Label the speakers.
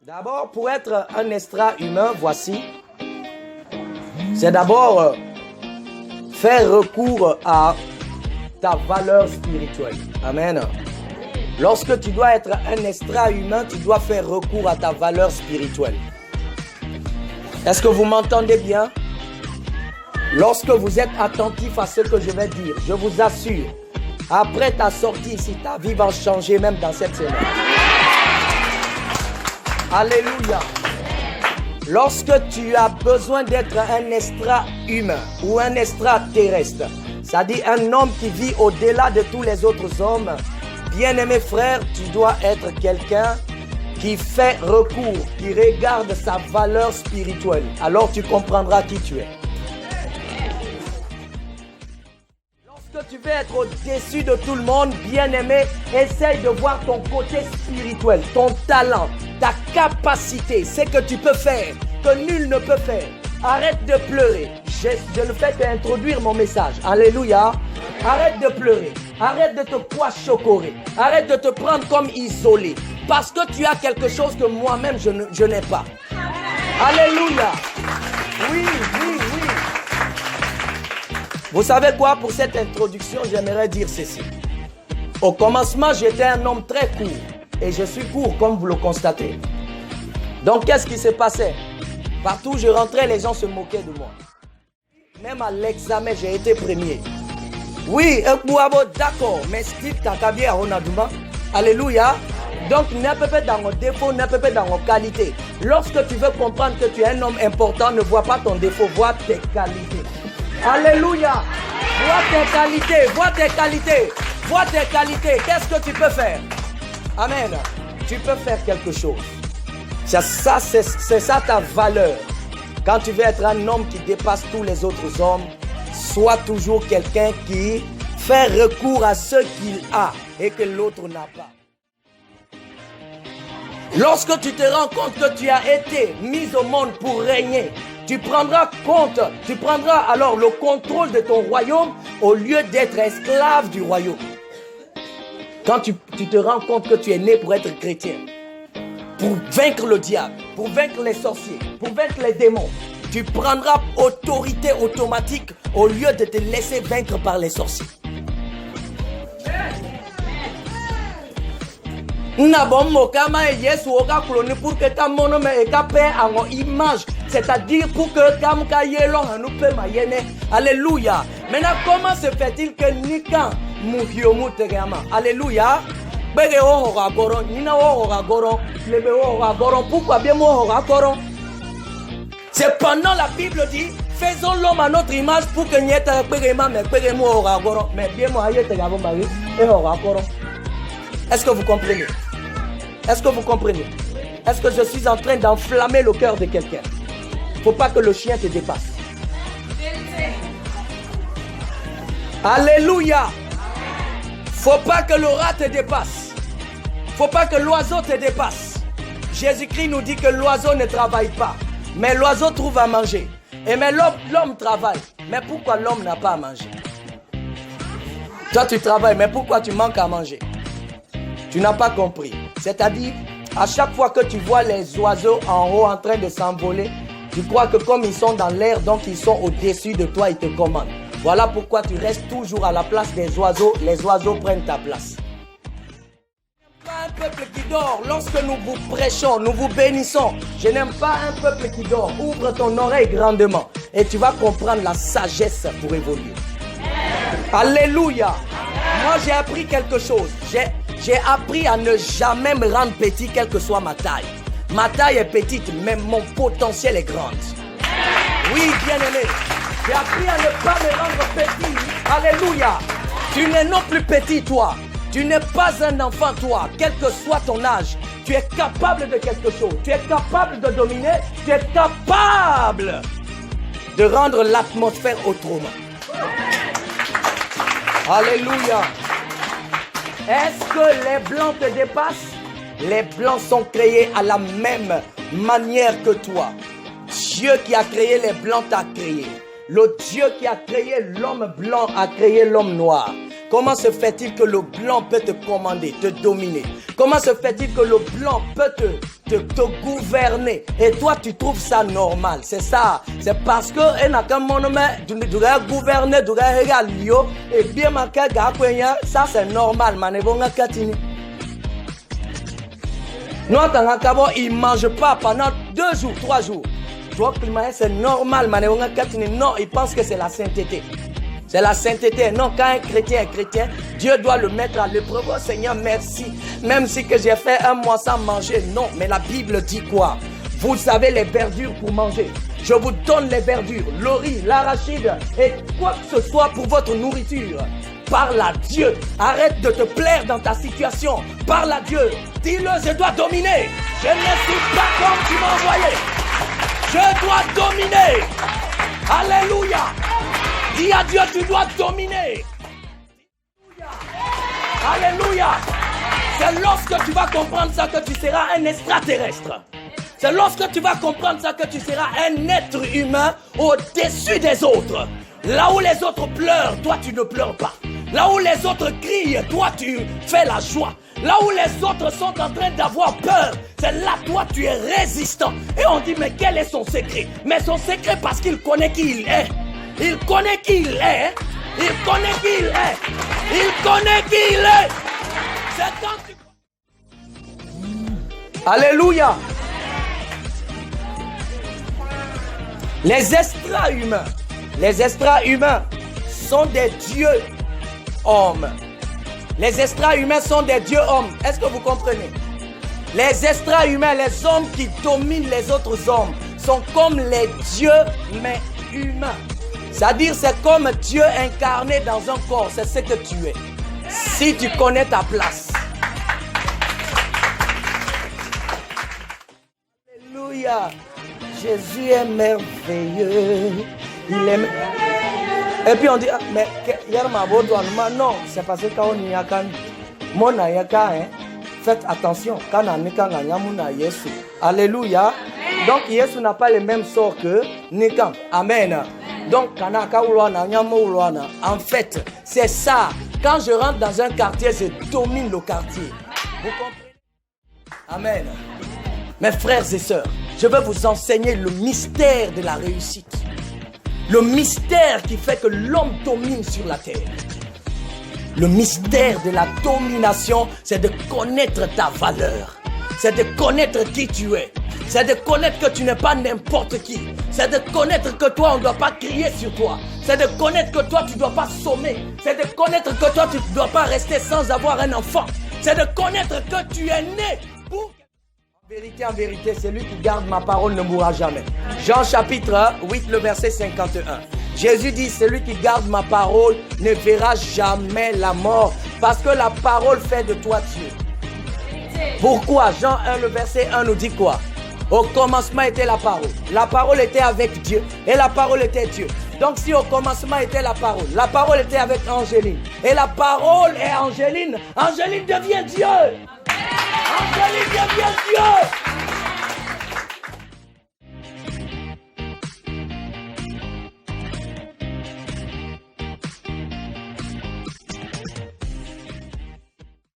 Speaker 1: D'abord, pour être un extra humain, voici, c'est d'abord faire recours à ta valeur spirituelle. Amen. Lorsque tu dois être un extra humain, tu dois faire recours à ta valeur spirituelle. Est-ce que vous m'entendez bien? Lorsque vous êtes attentif à ce que je vais dire, je vous assure, après ta sortie ici, ta vie va changer même dans cette semaine. Alléluia. Lorsque tu as besoin d'être un extra-humain ou un extraterrestre, c'est-à-dire un homme qui vit au-delà de tous les autres hommes, bien-aimé frère, tu dois être quelqu'un qui fait recours, qui regarde sa valeur spirituelle. Alors tu comprendras qui tu es. Lorsque tu veux être au-dessus de tout le monde, bien-aimé, essaye de voir ton côté spirituel, ton talent, ta capacité, ce que tu peux faire, que nul ne peut faire. Arrête de pleurer. Je ne fais qu'introduire mon message. Alléluia. Arrête de pleurer. Arrête de te poichocorer. Arrête de te prendre comme isolé. Parce que tu as quelque chose que moi-même je n'ai pas. Alléluia. Oui. Vous savez quoi? Pour cette introduction, j'aimerais dire ceci. Au commencement, j'étais un homme très court. Et je suis court, comme vous le constatez. Donc, qu'est-ce qui se passait? Partout où je rentrais, les gens se moquaient de moi. Même à l'examen, j'ai été premier. Oui, d'accord, mais Steve Takabi a Onaduma. Alléluia. Donc, n'est pas dans nos défauts, n'est pas dans nos qualités. Lorsque tu veux comprendre que tu es un homme important, ne vois pas ton défaut, vois tes qualités. Alléluia. Vois tes qualités, vois tes qualités, vois tes qualités. Qu'est-ce que tu peux faire? Amen. Tu peux faire quelque chose. C'est ça ta valeur. Quand tu veux être un homme qui dépasse tous les autres hommes, sois toujours quelqu'un qui fait recours à ce qu'il a et que l'autre n'a pas. Lorsque tu te rends compte que tu as été mis au monde pour régner, tu prendras alors le contrôle de ton royaume au lieu d'être esclave du royaume. Quand tu te rends compte que tu es né pour être chrétien, pour vaincre le diable, pour vaincre les sorciers, pour vaincre les démons, tu prendras autorité automatique au lieu de te laisser vaincre par les sorciers. Pour que ta monome et ta paix a mon image, c'est-à-dire pour que Kamka Yelon nous peut maïene. Alléluia. Maintenant, comment se fait-il que Nikan Moukiomu Tegama? Alléluia. Pourquoi bien moi? C'est pendant la Bible dit faisons l'homme à notre image pour que n'y ait pas mais bien moi est-ce que vous comprenez? Est-ce que vous comprenez? Est-ce que je suis en train d'enflammer le cœur de quelqu'un? Faut pas que le chien te dépasse. Alléluia. Faut pas que le rat te dépasse. Faut pas que l'oiseau te dépasse. Jésus-Christ nous dit que l'oiseau ne travaille pas, mais l'oiseau trouve à manger. Et mais l'homme travaille. Mais pourquoi l'homme n'a pas à manger? Toi tu travailles, mais pourquoi tu manques à manger? Tu n'as pas compris. C'est-à-dire, à chaque fois que tu vois les oiseaux en haut en train de s'envoler, tu crois que comme ils sont dans l'air, donc ils sont au-dessus de toi, ils te commandent. Voilà pourquoi tu restes toujours à la place des oiseaux. Les oiseaux prennent ta place. Pas un peuple qui dort. Lorsque nous vous prêchons, nous vous bénissons. Je n'aime pas un peuple qui dort. Ouvre ton oreille grandement et tu vas comprendre la sagesse pour évoluer. Alléluia. Moi j'ai appris quelque chose. J'ai appris à ne jamais me rendre petit, quelle que soit ma taille. Ma taille est petite, mais mon potentiel est grand. Oui, bien-aimé. J'ai appris à ne pas me rendre petit. Alléluia. Tu n'es non plus petit, toi. Tu n'es pas un enfant, toi. Quel que soit ton âge, tu es capable de quelque chose. Tu es capable de dominer. Tu es capable de rendre l'atmosphère autrement. Alléluia. Est-ce que les blancs te dépassent? Les blancs sont créés à la même manière que toi. Dieu qui a créé les blancs t'a créé. Le Dieu qui a créé l'homme blanc a créé l'homme noir. Comment se fait-il que le blanc peut te commander, te dominer? Comment se fait-il que le blanc peut te gouverner? Et toi, tu trouves ça normal. C'est ça. C'est parce que gouverner, et bien ça c'est normal. Nous, il ne mange pas pendant 2 jours, 3 jours. C'est normal. Non, il pense que c'est la sainteté. C'est la sainteté. Non, quand un chrétien est chrétien, Dieu doit le mettre à l'épreuve. Oh, Seigneur, merci. Même si que j'ai fait 1 mois sans manger. Non, mais la Bible dit quoi? Vous savez les verdures pour manger. Je vous donne les verdures, le riz, l'arachide et quoi que ce soit pour votre nourriture. Parle à Dieu. Arrête de te plaire dans ta situation. Parle à Dieu. Dis-le, je dois dominer. Je ne suis pas comme tu m'as envoyé. Je dois dominer. Alléluia. Dis à Dieu, tu dois dominer. Alléluia. C'est lorsque tu vas comprendre ça que tu seras un extraterrestre. C'est lorsque tu vas comprendre ça que tu seras un être humain au-dessus des autres. Là où les autres pleurent, toi tu ne pleures pas. Là où les autres crient, toi tu fais la joie. Là où les autres sont en train d'avoir peur, c'est là toi tu es résistant. Et on dit mais quel est son secret? Mais son secret parce qu'il connaît qui il est. Il connaît qui il est. Il connaît qui il est. Il connaît qui il est. C'est quand tu... Alléluia. Les extra-humains sont des dieux hommes. Les extra-humains sont des dieux hommes. Est-ce que vous comprenez? Les extra-humains, les hommes qui dominent les autres hommes, sont comme les dieux, mais humains. C'est-à-dire, c'est comme Dieu incarné dans un corps. C'est ce que tu es. Si tu connais ta place. Alléluia. Jésus est merveilleux. Il est... Et puis on dit, mais non, c'est parce que quand on y a mon faites attention. Alléluia. Donc Jésus n'a pas le même sort que Nikan. Amen. Donc en fait, c'est ça. Quand je rentre dans un quartier, je domine le quartier. Vous comprenez? Amen. Mes frères et sœurs, je vais vous enseigner le mystère de la réussite. Le mystère qui fait que l'homme domine sur la terre. Le mystère de la domination, c'est de connaître ta valeur. C'est de connaître qui tu es. C'est de connaître que tu n'es pas n'importe qui. C'est de connaître que toi, on ne doit pas crier sur toi. C'est de connaître que toi, tu ne dois pas sommer. C'est de connaître que toi, tu ne dois pas rester sans avoir un enfant. C'est de connaître que tu es né pour... En vérité, celui qui garde ma parole ne mourra jamais. Jean chapitre 8, le verset 51. Jésus dit, celui qui garde ma parole ne verra jamais la mort. Parce que la parole fait de toi Dieu. Pourquoi? Jean 1, le verset 1 nous dit quoi? Au commencement était la parole. La parole était avec Dieu. Et la parole était Dieu. Donc si au commencement était la parole était avec Angéline. Et la parole est Angéline. Angéline devient Dieu. Angéline devient Dieu.